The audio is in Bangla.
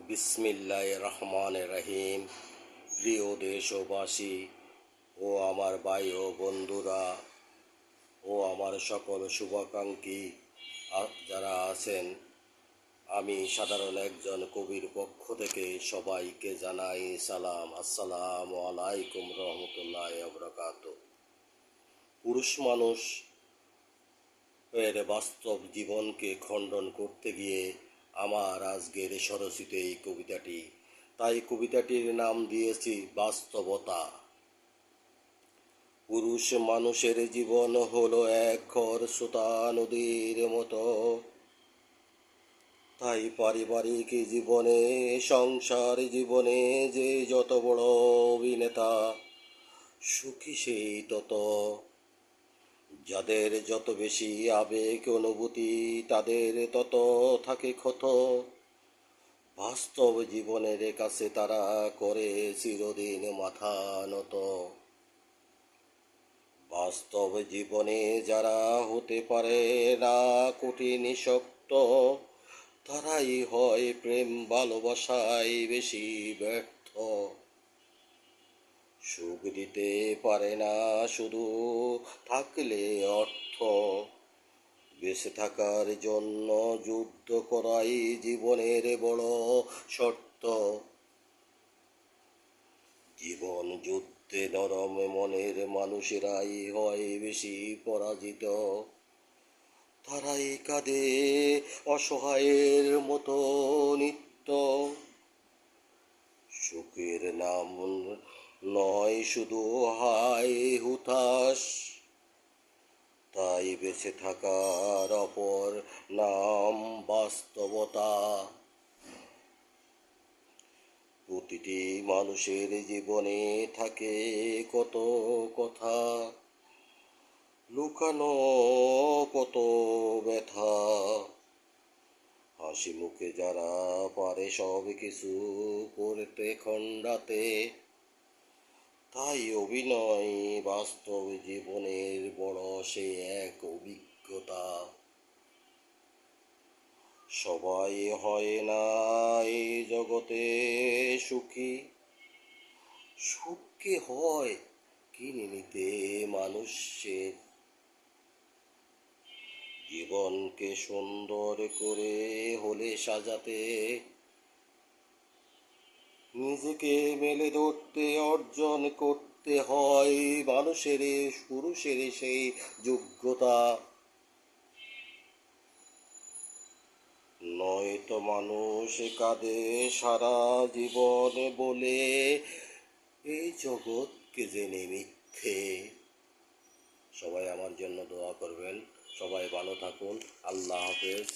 বিসমিল্লাহির রহমানির রহিম। প্রিয় দেশবাসী ও আমার ভাই ও বন্ধুরা ও আমার সকল শুভাকাঙ্ক্ষী যারা আছেন, আমি সাধারণ একজন কবির পক্ষ থেকে সবাইকে জানাই সালাম। আসসালামু আলাইকুম রহমতুল্লাহি ওয়া বারাকাতুহু। পুরুষ মানুষ এর বাস্তব জীবনকে খণ্ডন করতে গিয়ে আমার আজকের স্বরচিত এই কবিতাটি, তাই কবিতাটির নাম দিয়েছি বাস্তবতা। পুরুষ মানুষের জীবন হলো এক খরস্রোতা নদীর মতো, তাই পারিবারিক জীবনে, সংসার জীবনে যে যত বড় অভিনেতা, সুখী সেই তত। যাদের যত বেশি আবেগ অনুভূতি, তাদের তত থাকে ক্ষত। বাস্তব জীবনের কাছে তারা করে চিরদিন মাথা নত। বাস্তব জীবনে যারা হতে পারে না কঠিন শক্ত, তারাই হয় প্রেম ভালোবাসায় বেশি ব্যর্থ। সুখ দিতে পারে না শুধু থাকলে অর্থ, বেঁচে থাকার জন্য যুদ্ধ করাই জীবনের বড় শর্ত। জীবন যুদ্ধে নরম মনের মানুষেরাই হয় বেশি পরাজিত। তারাই কাঁদে অসহায়ের মতো নিত্য। সুখের নাম নয় শুধু হায় হুতাশ, তাই বেঁচে থাকার অপর নাম বাস্তবতা। প্রতিটি মানুষের জীবনে থাকে কত কথা, লুকানো কত ব্যথা। হাসি মুখে যারা পারে সব কিছু করতে খণ্ডাতে, তাই অভিনয় বাস্তব জীবনের বড় সে এক অভিজ্ঞতা। সবাই হয় না এই জগতে সুখী, সুখকে হয় কিনে নিতে মানুষের। জীবনকে সুন্দর করে হলে সাজাতে, নিজেকে মেলে ধরতে অর্জন করতে হয় মানুষের, পুরুষের সেই যোগ্যতা। নয়তো মানুষ কাঁদে সারা জীবন বলে এই জগৎকে জেনে মিথ্যে। সবাই আমার জন্য দোয়া করবেন। সবাই ভালো থাকুন। আল্লাহ হাফেজ।